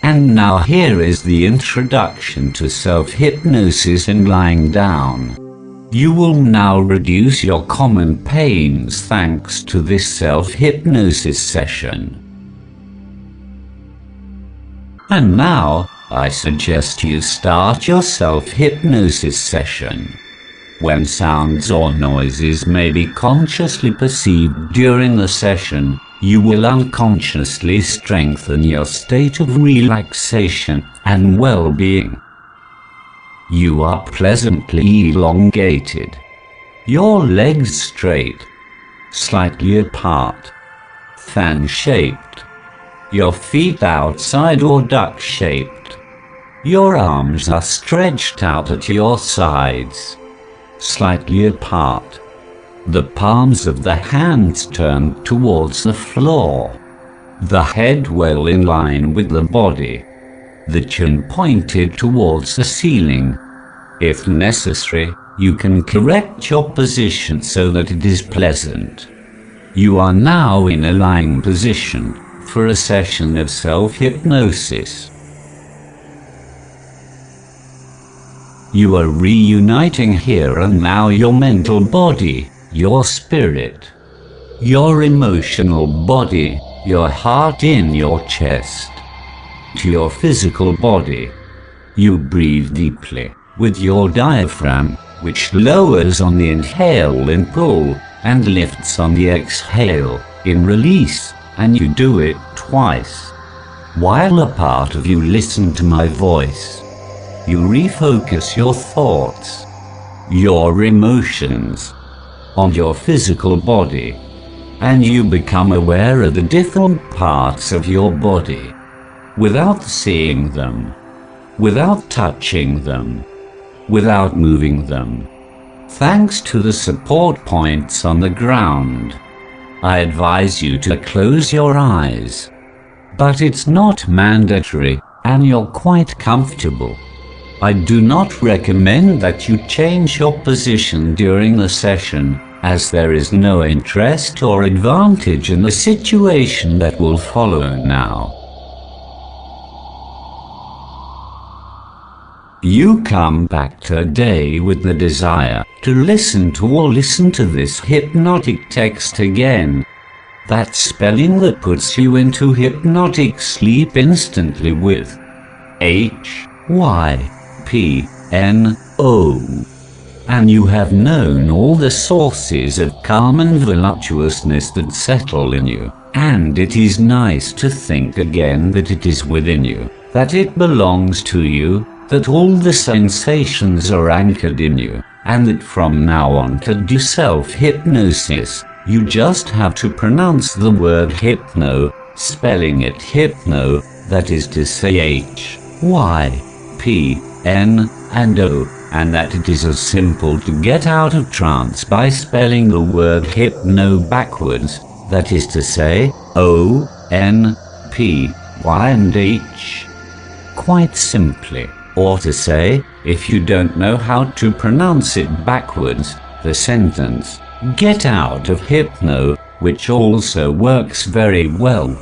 And now here is the introduction to self-hypnosis and lying down. You will now reduce your common pains thanks to this self-hypnosis session. And now, I suggest you start your self-hypnosis session. When sounds or noises may be consciously perceived during the session, you will unconsciously strengthen your state of relaxation and well-being. You are pleasantly elongated. Your legs straight, slightly apart, fan-shaped. Your feet outside or duck-shaped. Your arms are stretched out at your sides, slightly apart. The palms of the hands turned towards the floor. The head well in line with the body. The chin pointed towards the ceiling. If necessary, you can correct your position so that it is pleasant. You are now in a lying position for a session of self-hypnosis. You are reuniting here and now your mental body, your spirit, your emotional body, your heart in your chest, to your physical body. You breathe deeply with your diaphragm, which lowers on the inhale in pull and lifts on the exhale in release, and you do it twice. While a part of you listens to my voice, you refocus your thoughts, your emotions, on your physical body, and you become aware of the different parts of your body, without seeing them, without touching them, without moving them, thanks to the support points on the ground. I advise you to close your eyes, but it's not mandatory, and you're quite comfortable. I do not recommend that you change your position during the session, as there is no interest or advantage in the situation that will follow now. You come back today with the desire to listen to this hypnotic text again. That spelling that puts you into hypnotic sleep instantly with H-Y-P-N-O. And you have known all the sources of calm and voluptuousness that settle in you, and it is nice to think again that it is within you, that it belongs to you, that all the sensations are anchored in you, and that from now on to do self-hypnosis, you just have to pronounce the word hypno, spelling it hypno, that is to say H-Y-P-N-O, and that it is as simple to get out of trance by spelling the word hypno backwards, that is to say O-N-P-Y and H. Quite simply. Or to say, if you don't know how to pronounce it backwards, the sentence, get out of hypno, which also works very well.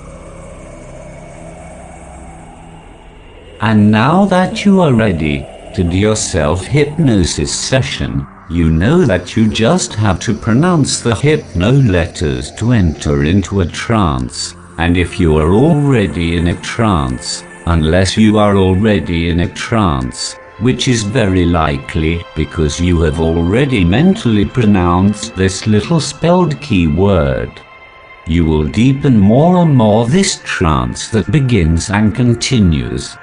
And now that you are ready to do your self-hypnosis session, you know that you just have to pronounce the hypno letters to enter into a trance. And if you are already in a trance, unless you are already in a trance, which is very likely because you have already mentally pronounced this little spelled key word, you will deepen more and more this trance that begins and continues.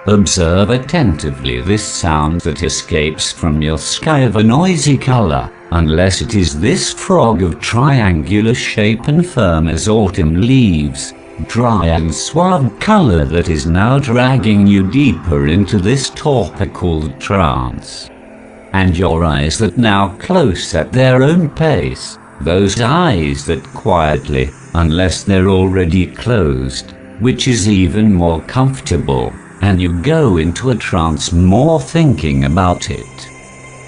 Observe attentively this sound that escapes from your sky of a noisy color, unless it is this frog of triangular shape and firm as autumn leaves, dry and suave color that is now dragging you deeper into this torpor called trance. And your eyes that now close at their own pace, those eyes that quietly, unless they're already closed, which is even more comfortable, and you go into a trance more thinking about it.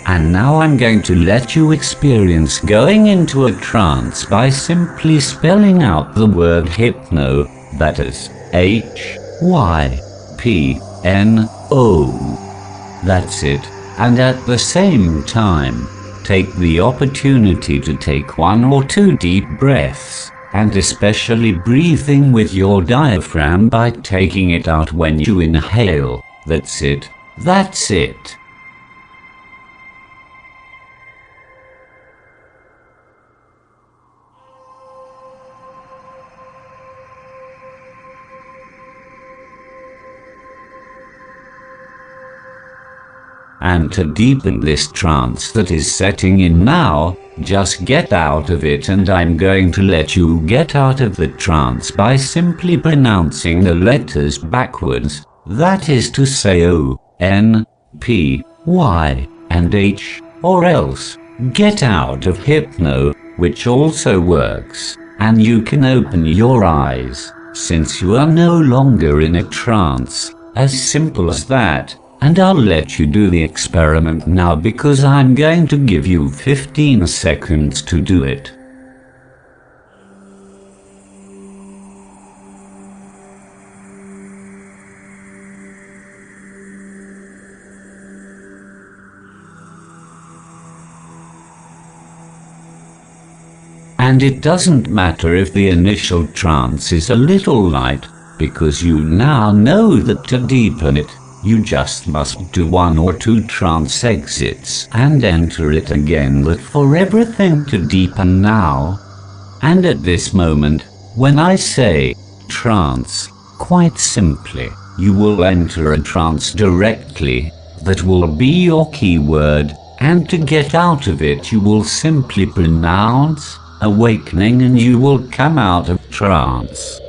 And now I'm going to let you experience going into a trance by simply spelling out the word hypno, that is H-Y-P-N-O, That's it. And at the same time, take the opportunity to take 1 or 2 deep breaths, and especially breathing with your diaphragm by taking it out when you inhale. That's it. That's it. And to deepen this trance that is setting in now, just get out of it, and I'm going to let you get out of the trance by simply pronouncing the letters backwards. That is to say O, N, P, Y, and H, or else get out of hypno, which also works, and you can open your eyes, since you are no longer in a trance. As simple as that. And I'll let you do the experiment now because I'm going to give you 15 seconds to do it. And it doesn't matter if the initial trance is a little light, because you now know that to deepen it, you just must do 1 or 2 trance exits and enter it again, but for everything to deepen now. And at this moment, when I say trance, quite simply, you will enter a trance directly. That will be your keyword, and to get out of it you will simply pronounce awakening and you will come out of trance.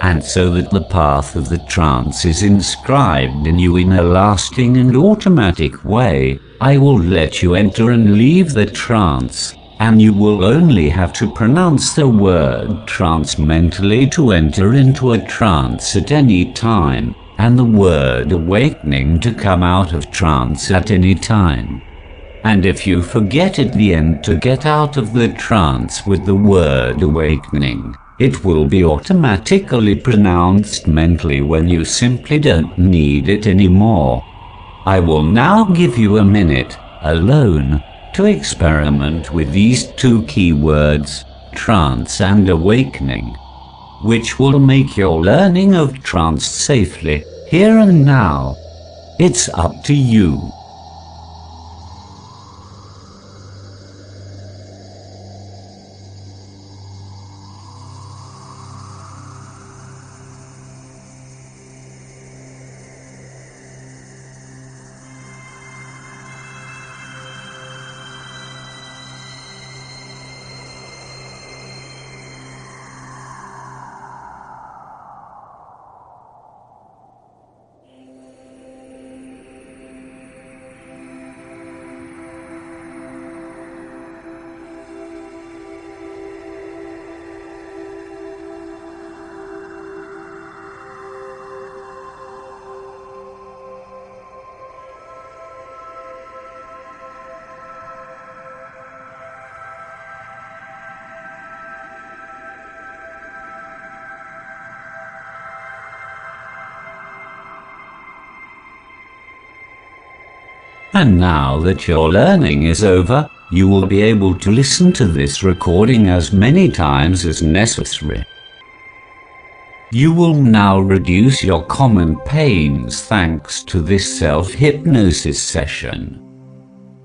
And so that the path of the trance is inscribed in you in a lasting and automatic way, I will let you enter and leave the trance, and you will only have to pronounce the word trance mentally to enter into a trance at any time, and the word awakening to come out of trance at any time. And if you forget at the end to get out of the trance with the word awakening, it will be automatically pronounced mentally when you simply don't need it anymore. I will now give you a minute, alone, to experiment with these 2 keywords, trance and awakening, which will make your learning of trance safely, here and now. It's up to you. And now that your learning is over, you will be able to listen to this recording as many times as necessary. You will now reduce your common pains thanks to this self-hypnosis session.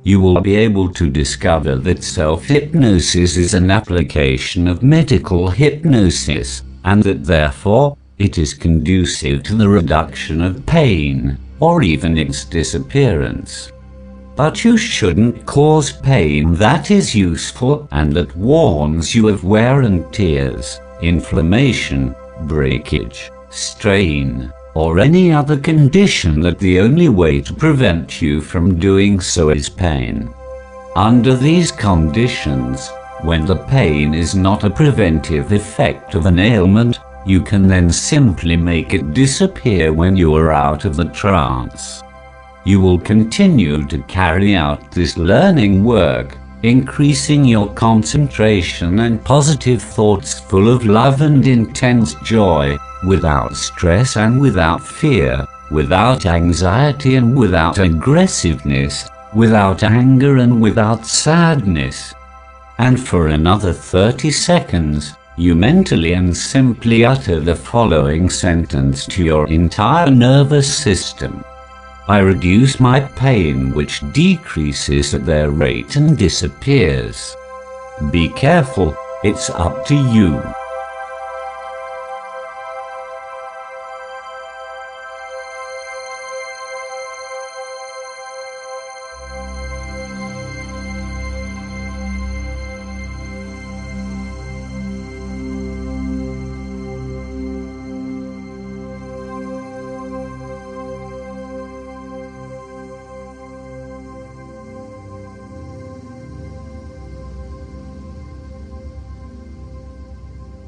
You will be able to discover that self-hypnosis is an application of medical hypnosis, and that therefore, it is conducive to the reduction of pain, or even its disappearance. But you shouldn't cause pain that is useful and that warns you of wear and tears, inflammation, breakage, strain, or any other condition that the only way to prevent you from doing so is pain. Under these conditions, when the pain is not a preventive effect of an ailment, you can then simply make it disappear when you are out of the trance. You will continue to carry out this learning work, increasing your concentration and positive thoughts full of love and intense joy, without stress and without fear, without anxiety and without aggressiveness, without anger and without sadness. And for another 30 seconds, you mentally and simply utter the following sentence to your entire nervous system. I reduce my pain, which decreases at their rate and disappears. Be careful, it's up to you.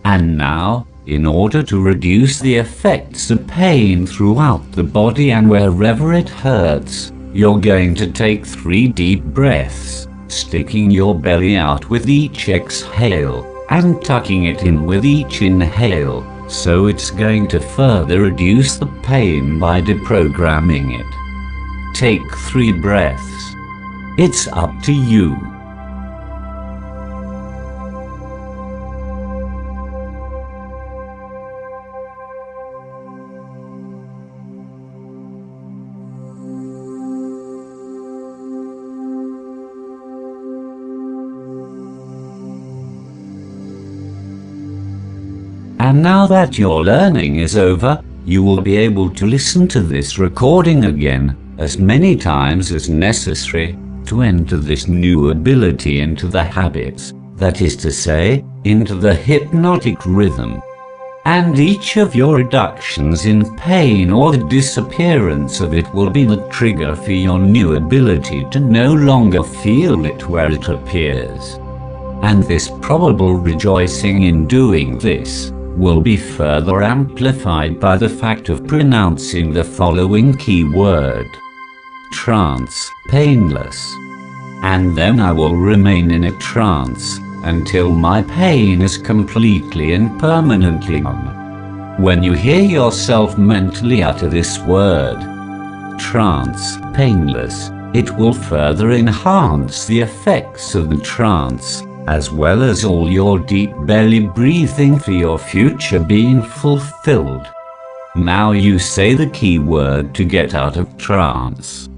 And now, in order to reduce the effects of pain throughout the body and wherever it hurts, you're going to take 3 deep breaths, sticking your belly out with each exhale, and tucking it in with each inhale, so it's going to further reduce the pain by deprogramming it. Take 3 breaths. It's up to you. And now that your learning is over, you will be able to listen to this recording again, as many times as necessary, to enter this new ability into the habits, that is to say, into the hypnotic rhythm. And each of your reductions in pain or the disappearance of it will be the trigger for your new ability to no longer feel it where it appears. And this probable rejoicing in doing this will be further amplified by the fact of pronouncing the following key word: trance, painless. And then I will remain in a trance until my pain is completely and permanently gone. When you hear yourself mentally utter this word, trance, painless, it will further enhance the effects of the trance, as well as all your deep belly breathing for your future being fulfilled. Now you say the key word to get out of trance.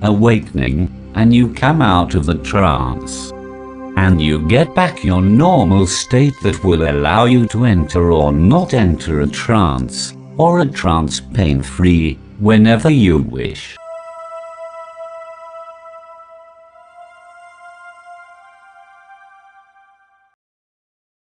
Awakening, and you come out of the trance. And you get back your normal state that will allow you to enter or not enter a trance, or a trance pain-free, whenever you wish.